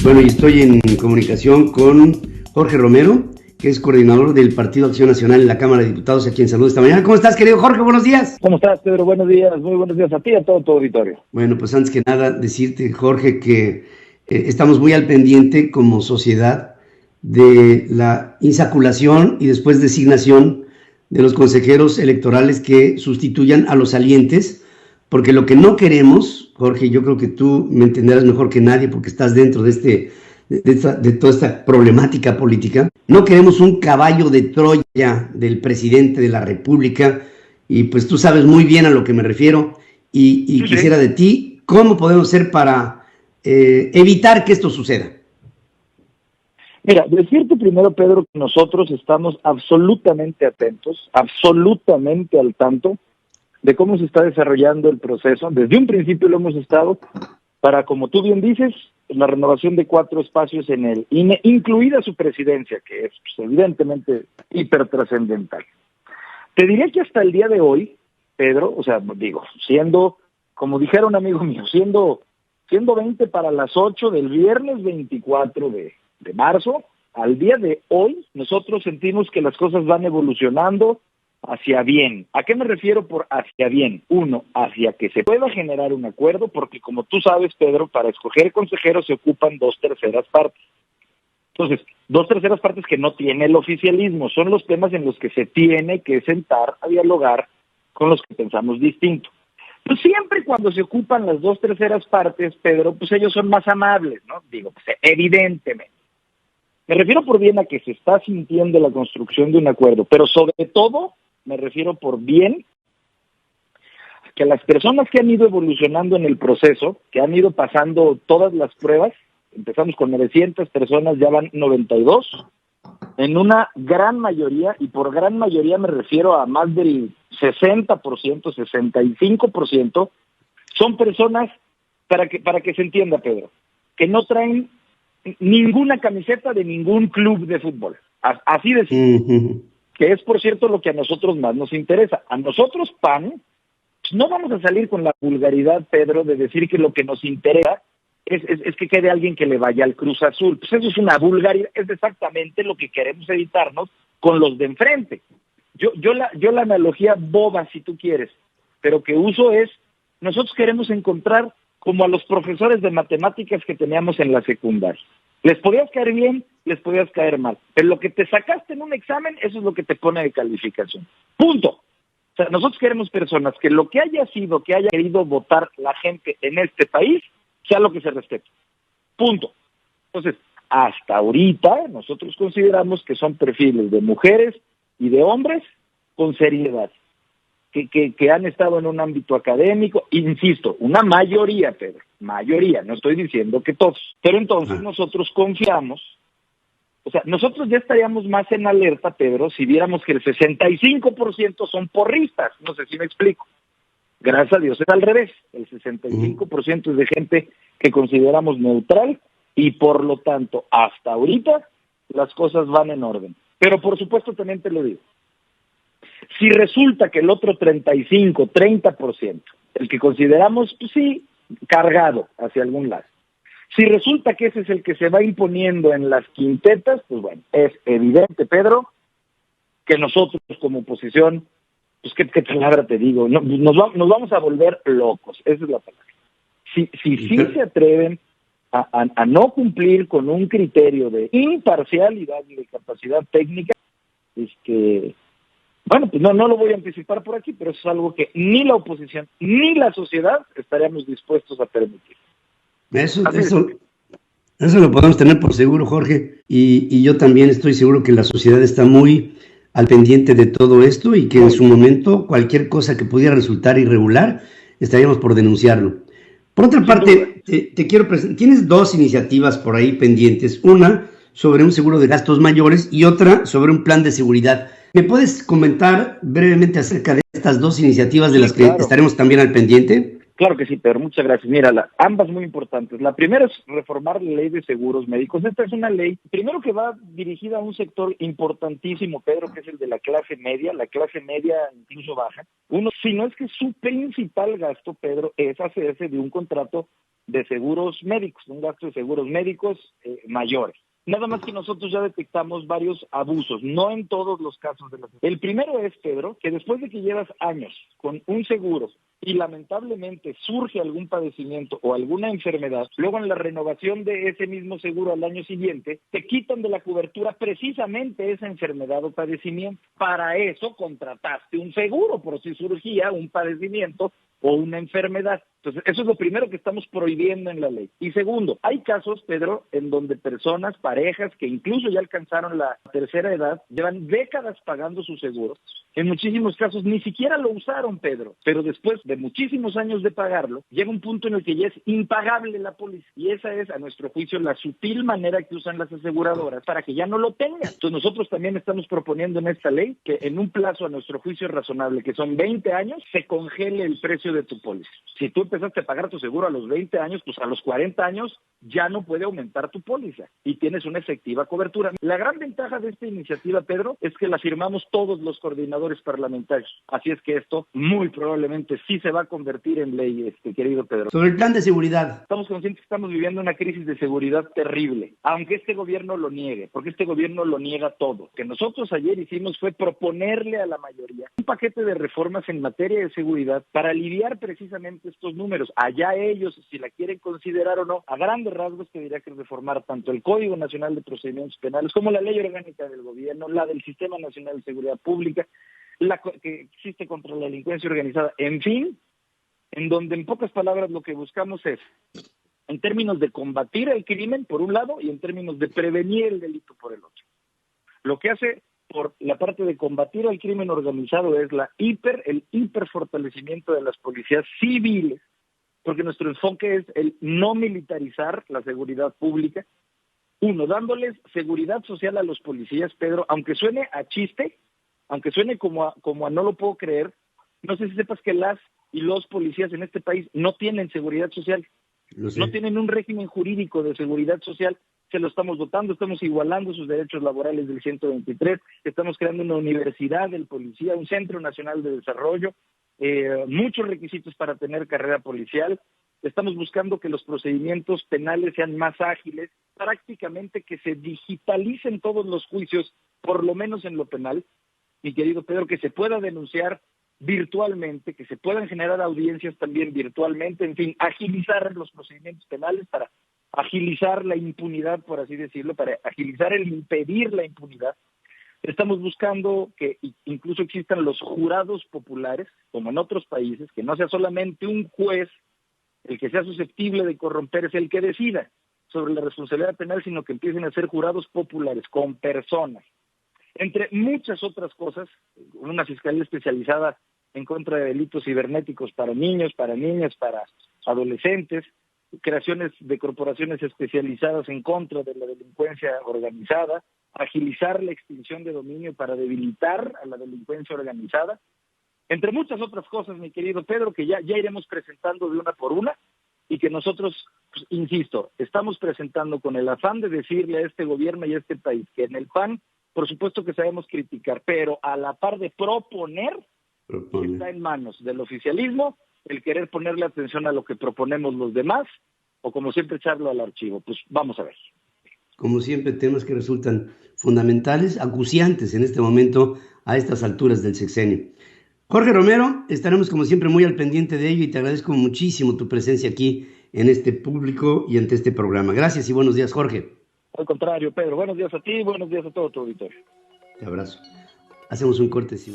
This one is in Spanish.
Bueno, y estoy en comunicación con Jorge Romero, que es coordinador del Partido Acción Nacional en la Cámara de Diputados, a quien saludo esta mañana. ¿Cómo estás, querido Jorge? Buenos días. ¿Cómo estás, Pedro? Buenos días, muy buenos días a ti y a todo tu auditorio. Bueno, pues antes que nada, decirte, Jorge, que estamos muy al pendiente como sociedad de la insaculación y después designación de los consejeros electorales que sustituyan a los salientes, porque lo que no queremos, Jorge, yo creo que tú me entenderás mejor que nadie porque estás dentro de toda esta problemática política. No queremos un caballo de Troya del presidente de la República, y pues tú sabes muy bien a lo que me refiero, y quisiera de ti, ¿cómo podemos hacer para evitar que esto suceda? Mira, decirte primero, Pedro, que nosotros estamos absolutamente atentos, absolutamente al tanto de cómo se está desarrollando el proceso. Desde un principio lo hemos estado para, como tú bien dices, la renovación de 4 espacios en el INE, incluida su presidencia, que es pues, evidentemente hipertrascendental. Te diré que hasta el día de hoy, Pedro, o sea, digo, siendo, como dijera un amigo mío, siendo 20 para las 8 del viernes 24 de marzo, al día de hoy, nosotros sentimos que las cosas van evolucionando hacia bien. ¿A qué me refiero por hacia bien? Uno, hacia que se pueda generar un acuerdo, porque como tú sabes, Pedro, para escoger consejeros se ocupan 2/3 partes. Entonces, 2/3 partes que no tiene el oficialismo, son los temas en los que se tiene que sentar a dialogar con los que pensamos distinto. Pues siempre cuando se ocupan las 2/3 partes, Pedro, pues ellos son más amables, ¿no? Digo, pues evidentemente. Me refiero por bien a que se está sintiendo la construcción de un acuerdo, pero sobre todo me refiero por bien a que las personas que han ido evolucionando en el proceso, que han ido pasando todas las pruebas, empezamos con 900 personas, ya van 92, en una gran mayoría, y por gran mayoría me refiero a más del 60%, 65%, son personas, para que se entienda, Pedro, que no traen ninguna camiseta de ningún club de fútbol. Así de simple. Que es, por cierto, lo que a nosotros más nos interesa. A nosotros, PAN, no vamos a salir con la vulgaridad, Pedro, de decir que lo que nos interesa es que quede alguien que le vaya al Cruz Azul. Pues eso es una vulgaridad, es exactamente lo que queremos evitarnos con los de enfrente. Yo la analogía boba, si tú quieres, pero que uso es, nosotros queremos encontrar como a los profesores de matemáticas que teníamos en la secundaria. Les podías caer bien, les podías caer mal, pero lo que te sacaste en un examen, eso es lo que te pone de calificación. Punto. O sea, nosotros queremos personas que lo que haya sido, que haya querido votar la gente en este país, sea lo que se respete. Punto. Entonces, hasta ahorita nosotros consideramos que son perfiles de mujeres y de hombres con seriedad, que han estado en un ámbito académico, insisto, una mayoría, Pedro, mayoría, no estoy diciendo que todos, pero entonces nosotros confiamos, o sea, nosotros ya estaríamos más en alerta, Pedro, si viéramos que el 65% son porristas, no sé si me explico. Gracias a Dios es al revés, el 65% es de gente que consideramos neutral y por lo tanto, hasta ahorita, las cosas van en orden. Pero por supuesto también te lo digo, si resulta que el otro 30%, el que consideramos, pues sí, cargado hacia algún lado, si resulta que ese es el que se va imponiendo en las quintetas, pues bueno, es evidente, Pedro, que nosotros como oposición, pues qué palabra te digo, no, nos vamos a volver locos, esa es la palabra. Si se atreven a no cumplir con un criterio de imparcialidad y de capacidad técnica, bueno, pues no lo voy a anticipar por aquí, pero eso es algo que ni la oposición ni la sociedad estaríamos dispuestos a permitir. Eso lo podemos tener por seguro, Jorge, y yo también estoy seguro que la sociedad está muy al pendiente de todo esto y que en su momento cualquier cosa que pudiera resultar irregular, estaríamos por denunciarlo. Por otra parte, te quiero presentar, tienes 2 iniciativas por ahí pendientes, una sobre un seguro de gastos mayores y otra sobre un plan de seguridad. ¿Me puedes comentar brevemente acerca de estas 2 iniciativas de las que estaremos también al pendiente? Claro que sí, Pedro, muchas gracias. Mira, ambas muy importantes. La primera es reformar la ley de seguros médicos. Esta es una ley, primero, que va dirigida a un sector importantísimo, Pedro, que es el de la clase media incluso baja. Uno, si no es que su principal gasto, Pedro, es hacerse de un contrato de seguros médicos, un gasto de seguros médicos mayores. Nada más que nosotros ya detectamos varios abusos, no en todos los casos de la... El primero es, Pedro, que después de que llevas años con un seguro y lamentablemente surge algún padecimiento o alguna enfermedad, luego en la renovación de ese mismo seguro al año siguiente, te quitan de la cobertura precisamente esa enfermedad o padecimiento. Para eso contrataste un seguro, por si surgía un padecimiento o una enfermedad. Entonces, eso es lo primero que estamos prohibiendo en la ley. Y segundo, hay casos, Pedro, en donde personas, parejas, que incluso ya alcanzaron la tercera edad, llevan décadas pagando su seguro. En muchísimos casos ni siquiera lo usaron, Pedro, pero después de muchísimos años de pagarlo, llega un punto en el que ya es impagable la póliza. Y esa es, a nuestro juicio, la sutil manera que usan las aseguradoras para que ya no lo tengan. Entonces, nosotros también estamos proponiendo en esta ley que en un plazo, a nuestro juicio razonable, que son 20 años, se congele el precio de tu póliza. Si tú empezaste a pagar tu seguro a los 20 años, pues a los 40 años ya no puede aumentar tu póliza y tienes una efectiva cobertura. La gran ventaja de esta iniciativa, Pedro, es que la firmamos todos los coordinadores parlamentarios. Así es que esto muy probablemente sí se va a convertir en ley, querido Pedro. Sobre el plan de seguridad. Estamos conscientes que estamos viviendo una crisis de seguridad terrible, aunque este gobierno lo niegue, porque este gobierno lo niega todo. Lo que nosotros ayer hicimos fue proponerle a la mayoría un paquete de reformas en materia de seguridad para aliviar precisamente estos números. Allá ellos, si la quieren considerar o no, a grandes rasgos te diría que reformar tanto el Código Nacional de Procedimientos Penales como la Ley Orgánica del Gobierno, la del Sistema Nacional de Seguridad Pública, la que existe contra la delincuencia organizada, en fin, en donde en pocas palabras lo que buscamos es, en términos de combatir el crimen por un lado y en términos de prevenir el delito por el otro. Lo que hace por la parte de combatir el crimen organizado es el hiperfortalecimiento de las policías civiles, porque nuestro enfoque es el no militarizar la seguridad pública. Uno, dándoles seguridad social a los policías, Pedro, aunque suene a chiste, aunque suene como a no lo puedo creer, no sé si sepas que las y los policías en este país no tienen seguridad social, no tienen un régimen jurídico de seguridad social. Se lo estamos dotando, estamos igualando sus derechos laborales del 123, estamos creando una universidad del policía, un centro nacional de desarrollo, muchos requisitos para tener carrera policial. Estamos buscando que los procedimientos penales sean más ágiles, prácticamente que se digitalicen todos los juicios, por lo menos en lo penal, mi querido Pedro, que se pueda denunciar virtualmente, que se puedan generar audiencias también virtualmente, en fin, agilizar los procedimientos penales para agilizar la impunidad, por así decirlo, para agilizar el impedir la impunidad. Estamos buscando que incluso existan los jurados populares, como en otros países, que no sea solamente un juez el que sea susceptible de corromperse el que decida sobre la responsabilidad penal, sino que empiecen a ser jurados populares con personas. Entre muchas otras cosas, una fiscalía especializada en contra de delitos cibernéticos para niños, para niñas, para adolescentes, creaciones de corporaciones especializadas en contra de la delincuencia organizada, agilizar la extinción de dominio para debilitar a la delincuencia organizada, entre muchas otras cosas, mi querido Pedro, que ya iremos presentando de una por una y que nosotros, pues, insisto, estamos presentando con el afán de decirle a este gobierno y a este país que en el PAN, por supuesto que sabemos criticar, pero a la par de proponer. Está en manos del oficialismo el querer ponerle atención a lo que proponemos los demás, o como siempre echarlo al archivo. Pues vamos a ver. Como siempre, temas que resultan fundamentales, acuciantes en este momento, a estas alturas del sexenio. Jorge Romero, estaremos como siempre muy al pendiente de ello y te agradezco muchísimo tu presencia aquí en este público y ante este programa. Gracias y buenos días, Jorge. Al contrario, Pedro, buenos días a ti y buenos días a todo tu auditorio. Te abrazo. Hacemos un corte, sí.